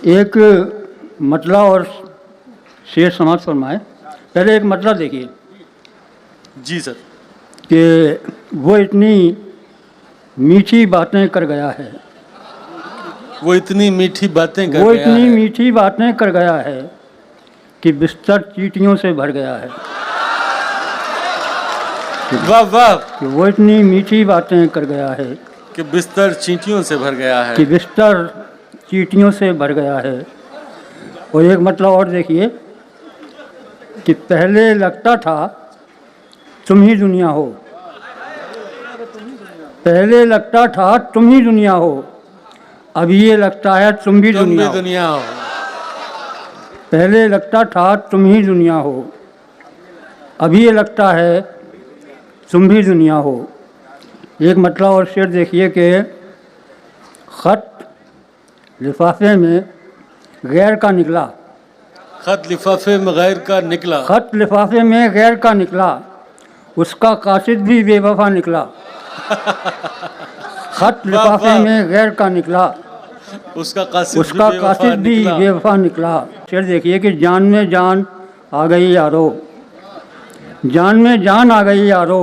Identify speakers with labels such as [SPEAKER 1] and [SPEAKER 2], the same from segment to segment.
[SPEAKER 1] एक मतला और शेर समाप्त फरमाए। पहले एक मतला देखिए
[SPEAKER 2] जी सर।
[SPEAKER 1] कि वो इतनी मीठी बातें कर गया है,
[SPEAKER 2] वो इतनी मीठी बातें कर
[SPEAKER 1] वो
[SPEAKER 2] गया
[SPEAKER 1] इतनी
[SPEAKER 2] है।
[SPEAKER 1] मीठी बातें कर गया है कि बिस्तर चींटियों से भर गया है।
[SPEAKER 2] वाह वाह।
[SPEAKER 1] कि वो इतनी मीठी बातें कर गया है
[SPEAKER 2] कि बिस्तर चींटियों से भर गया है।
[SPEAKER 1] कि बिस्तर चींटियों से भर गया है। और एक मतलब और देखिए कि पहले लगता था तुम ही दुनिया हो, पहले लगता था तुम ही दुनिया हो, अब ये लगता है तुम भी दुनिया हो। पहले लगता था तुम ही दुनिया हो, अब ये लगता है तुम भी दुनिया हो। एक मतलब और शेर देखिए कि ख़त लिफाफे में गैर का निकला,
[SPEAKER 2] खत लिफाफे में गैर का निकला,
[SPEAKER 1] ख़त लिफाफे में गैर का निकला, उसका कासिद भी बेवफा निकला। ख़त लिफाफे में गैर का निकला,
[SPEAKER 2] उसका कासिद
[SPEAKER 1] भी बेवफा निकला। शेर देखिए कि जान में जान आ गई यारो, जान में जान आ गई यारो,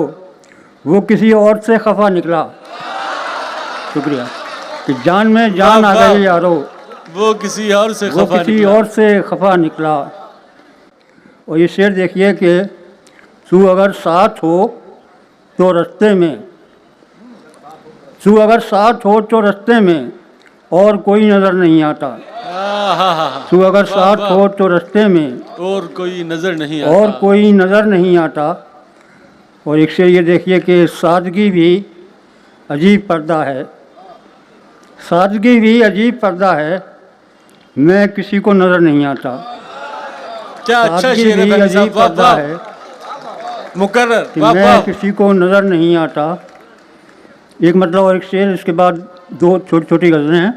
[SPEAKER 1] वो किसी और से खफा निकला। शुक्रिया। कि जान में जान आ गई यारो,
[SPEAKER 2] वो किसी और से
[SPEAKER 1] खफा निकला। और ये शेर देखिए कि तू अगर साथ हो तो रास्ते में, तू अगर साथ हो तो रास्ते में और कोई नज़र नहीं आता। तू अगर साथ हो तो रास्ते में
[SPEAKER 2] और कोई
[SPEAKER 1] नज़र नहीं आता। और एक शेर ये देखिए कि सादगी भी अजीब पर्दा है, सादगी भी अजीब पर्दा है, मैं किसी को नज़र नहीं आता।
[SPEAKER 2] क्या अच्छा शेर है
[SPEAKER 1] अजीब पर्दा है,
[SPEAKER 2] मुकर्रर,
[SPEAKER 1] मैं किसी को नज़र नहीं आता। एक मतलब और एक शेर, इसके बाद दो छोटी छोटी गज़लें हैं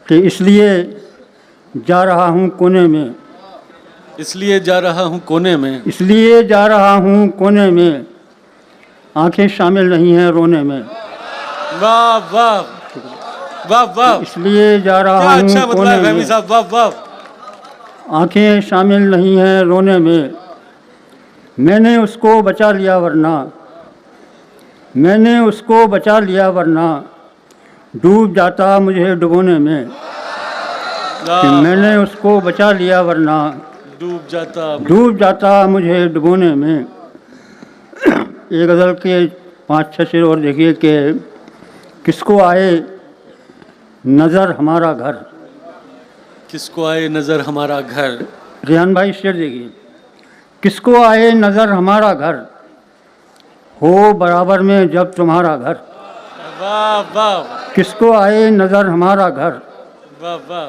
[SPEAKER 1] कि इसलिए जा रहा हूँ कोने में,
[SPEAKER 2] इसलिए जा रहा हूँ कोने में,
[SPEAKER 1] इसलिए जा रहा हूँ कोने में, आंखें शामिल नहीं हैं रोने में।
[SPEAKER 2] वाह वाह वाह वाह।
[SPEAKER 1] इसलिए जा रहा हूँ
[SPEAKER 2] अच्छा
[SPEAKER 1] कोने
[SPEAKER 2] मतलब
[SPEAKER 1] में,
[SPEAKER 2] साहब, वाह वाह।
[SPEAKER 1] आंखें शामिल नहीं हैं रोने में, मैंने उसको बचा लिया वरना, मैंने उसको बचा लिया वरना डूब जाता मुझे डुबोने में। कि मैंने उसको बचा लिया वरना डूब जाता मुझे डुबोने में। एक गज़ल के 5-6 शेर और देखिए कि किसको आए नज़र हमारा घर,
[SPEAKER 2] किसको आए नज़र हमारा घर।
[SPEAKER 1] रेहान भाई शेर देखिए, किसको आए नज़र हमारा घर, हो बराबर में जब तुम्हारा घर।
[SPEAKER 2] वाह वाह।
[SPEAKER 1] किसको आए नज़र हमारा घर,
[SPEAKER 2] वाह वाह।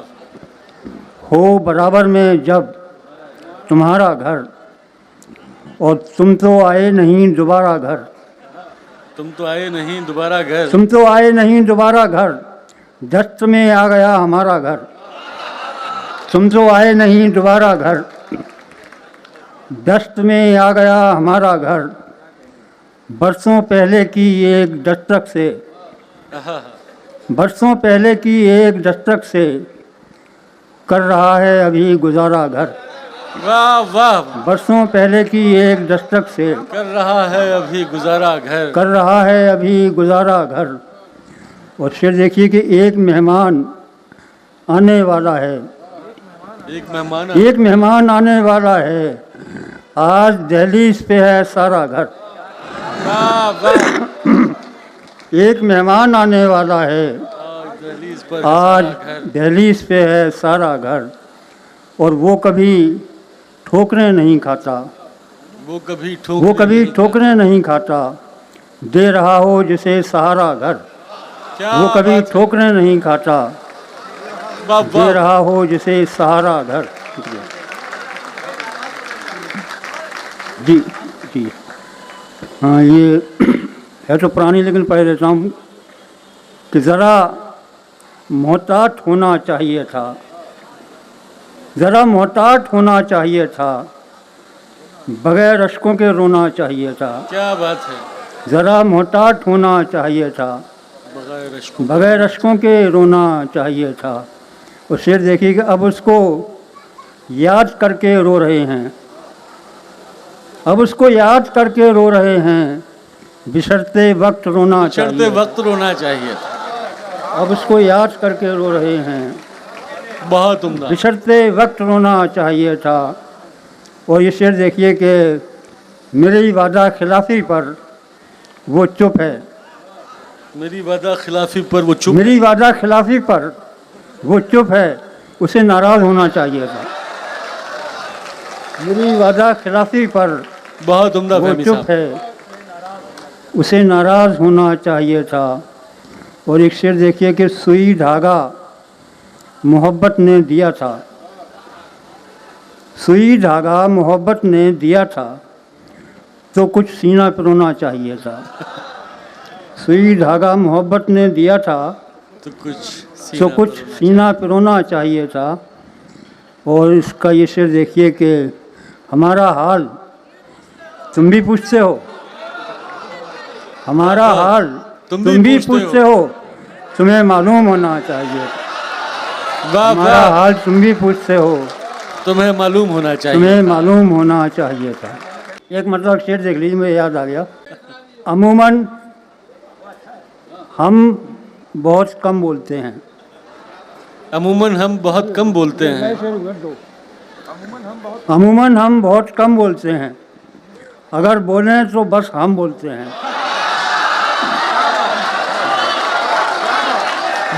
[SPEAKER 1] हो बराबर में जब तुम्हारा घर, और तुम तो आए नहीं दोबारा घर,
[SPEAKER 2] तुम तो आए नहीं दोबारा घर,
[SPEAKER 1] तुम तो आए नहीं दोबारा घर, दस्त में आ गया हमारा घर। तुम तो आए नहीं दोबारा घर, दस्त में आ गया हमारा घर, बरसों पहले की एक दस्तक से, बरसों पहले की एक दस्तक से कर रहा है अभी गुजारा घर।
[SPEAKER 2] वाह वाह।
[SPEAKER 1] बरसों पहले की एक दस्तक से
[SPEAKER 2] कर रहा है अभी गुजारा घर,
[SPEAKER 1] कर रहा है अभी गुजारा घर। और शेर देखिए कि एक मेहमान आने वाला है, एक मेहमान आने वाला है, आज दहलीज पे है सारा घर।
[SPEAKER 2] वाह वाह।
[SPEAKER 1] एक मेहमान आने वाला है, आज दहलीज पे है सारा घर। और वो कभी ठोकरें नहीं खाता,
[SPEAKER 2] वो कभी
[SPEAKER 1] ठोकरें नहीं खाता, दे रहा हो जिसे सहारा घर। वो कभी ठोकरें नहीं खाता, दे रहा हो जिसे सहारा घर। जी जी हाँ, ये है तो पुरानी लेकिन पढ़ देता हूँ कि ज़रा मोहतात होना चाहिए था, ज़रा मोहतात होना चाहिए था, बगैर अश्कों के रोना चाहिए था।
[SPEAKER 2] क्या बात है।
[SPEAKER 1] ज़रा मोहतात होना चाहिए था, बगैर अश्कों के रोना चाहिए था। वो शेर देखिए कि अब उसको याद करके रो रहे हैं, अब उसको याद करके रो रहे हैं, बिछड़ते वक्त रोना
[SPEAKER 2] चढ़ते
[SPEAKER 1] चाहिए,
[SPEAKER 2] वक्त रोना चाहिए।
[SPEAKER 1] अब उसको याद करके रो रहे हैं,
[SPEAKER 2] बहुत उम्दा।
[SPEAKER 1] बिछड़ते वक्त रोना चाहिए था। और ये शेर देखिए कि मेरी वादा खिलाफी पर वो चुप है,
[SPEAKER 2] मेरी वादा खिलाफी पर वो चुप।
[SPEAKER 1] मेरी वादा खिलाफी पर वो चुप है, उसे नाराज़ होना चाहिए था। मेरी वादा खिलाफी पर
[SPEAKER 2] बहुत उम्दा
[SPEAKER 1] वो
[SPEAKER 2] फहमी
[SPEAKER 1] चुप
[SPEAKER 2] साहब।
[SPEAKER 1] है, उसे नाराज़ होना चाहिए था। और एक शेर देखिए कि सुई धागा मोहब्बत ने दिया था, सुई धागा मोहब्बत ने दिया था, तो कुछ सीना पिरोना चाहिए था। सुई धागा मोहब्बत ने दिया था,
[SPEAKER 2] तो
[SPEAKER 1] कुछ सीना पिरोना चाहिए था। और इसका ये शेर देखिए कि हमारा हाल तुम भी पूछते हो, हमारा हाल तुम भी पूछते हो, तुम्हें मालूम होना चाहिए।
[SPEAKER 2] वाह
[SPEAKER 1] हमारा
[SPEAKER 2] वाह,
[SPEAKER 1] हाल तुम भी पूछते हो,
[SPEAKER 2] तुम्हें मालूम होना चाहिए।
[SPEAKER 1] तुम्हें मालूम होना चाहिए था। एक मतलब शेर देख लीजिए, मुझे याद आ गया। अमूमन हम बहुत कम बोलते हैं,
[SPEAKER 2] अमूमन हम बहुत कम बोलते हैं।
[SPEAKER 1] अमूमन हम बहुत कम बोलते हैं, अगर बोलें तो बस हम बोलते हैं।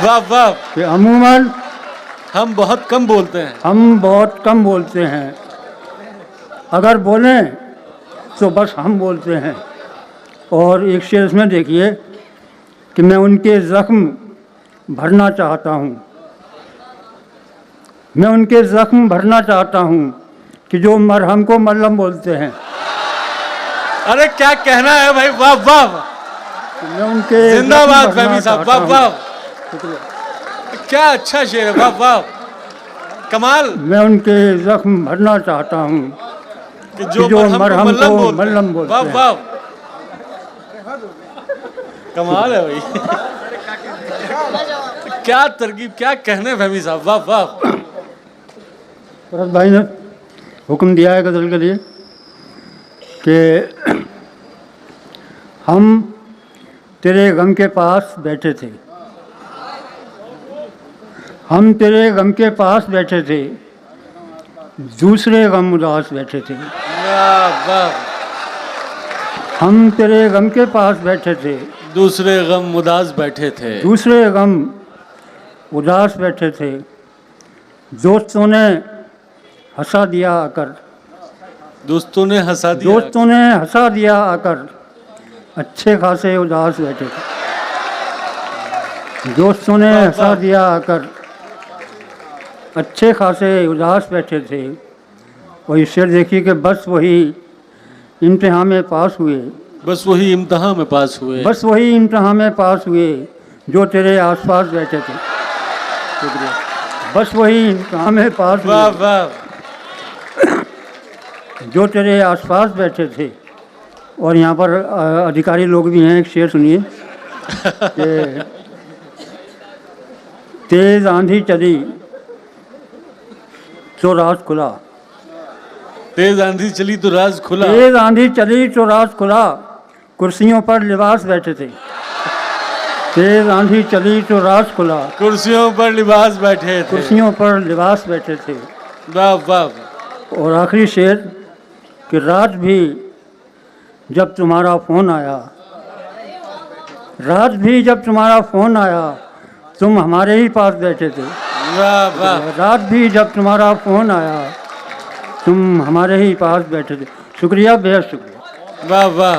[SPEAKER 2] वाह वाह,
[SPEAKER 1] कि अमूमन
[SPEAKER 2] हम बहुत कम बोलते हैं।
[SPEAKER 1] हम बहुत कम बोलते हैं, अगर बोलें तो बस हम बोलते हैं। और एक शेर इसमें देखिए कि मैं उनके ज़ख्म भरना चाहता हूँ, मैं उनके ज़ख्म भरना चाहता हूँ कि जो मरहम को मल्लम बोलते हैं।
[SPEAKER 2] अरे क्या कहना है भाई, वाह वाह,
[SPEAKER 1] मैं उनके
[SPEAKER 2] जिंदाबाद
[SPEAKER 1] ज़ख्म भरना
[SPEAKER 2] फहमी साहब,
[SPEAKER 1] चाहता
[SPEAKER 2] वाह
[SPEAKER 1] हूँ।
[SPEAKER 2] वाह, क्या अच्छा शेर है, वाह वाह, कमाल।
[SPEAKER 1] मैं उनके ज़ख्म भरना चाहता हूँ
[SPEAKER 2] कि
[SPEAKER 1] जो मरहम को
[SPEAKER 2] बोलते हैं।
[SPEAKER 1] मल्लम बोलते
[SPEAKER 2] वाह
[SPEAKER 1] हैं।
[SPEAKER 2] वाह, कमाल है भाई। क्या तरकीब, क्या कहने फहमी साहब, वाह वाह।
[SPEAKER 1] भरत भाई ने हुक्म दिया है गज़ल के लिए कि हम तेरे गम के पास बैठे थे, हम तेरे गम के पास बैठे थे, दूसरे गम उदास बैठे थे।
[SPEAKER 2] वाह वाह,
[SPEAKER 1] हम तेरे गम के पास बैठे थे,
[SPEAKER 2] दूसरे गम उदास बैठे थे।
[SPEAKER 1] दूसरे गम उदास बैठे थे, दोस्तों ने हंसा दिया आकर,
[SPEAKER 2] दोस्तों ने हंसा दिया।
[SPEAKER 1] दोस्तों ने हंसा दिया आकर, अच्छे खासे उदास बैठे थे। दोस्तों ने हंसा दिया आकर, अच्छे खासे उदास बैठे थे। और इस शेर देखिए कि बस वही इम्तिहान में पास हुए,
[SPEAKER 2] बस वही इम्तिहान में पास हुए,
[SPEAKER 1] बस वही इम्तिहान में पास हुए जो तेरे आसपास बैठे थे। शुक्रिया। बस वही इम्तिहान में पास
[SPEAKER 2] वाह
[SPEAKER 1] हुए
[SPEAKER 2] वाह,
[SPEAKER 1] जो तेरे आसपास बैठे थे। और यहाँ पर अधिकारी लोग भी हैं, एक शेर सुनिए कि तेज आंधी चली तो राज खुला,
[SPEAKER 2] तेज आंधी चली तो राज खुला,
[SPEAKER 1] तेज आंधी चली तो राज खुला, कुर्सियों पर लिबास बैठे थे। तेज आंधी चली तो राज खुला,
[SPEAKER 2] कुर्सियों पर लिबास बैठे थे।
[SPEAKER 1] कुर्सियों पर लिबास बैठे थे।
[SPEAKER 2] वाह वाह,
[SPEAKER 1] और आखिरी शेर कि रात भी जब तुम्हारा फ़ोन आया, रात भी जब तुम्हारा फ़ोन आया, तुम हमारे ही पास बैठे थे।
[SPEAKER 2] वाह वाह,
[SPEAKER 1] रात भी जब तुम्हारा फ़ोन आया, तुम हमारे ही पास बैठे थे। शुक्रिया, बेहद शुक्रिया।
[SPEAKER 2] वाह वाह।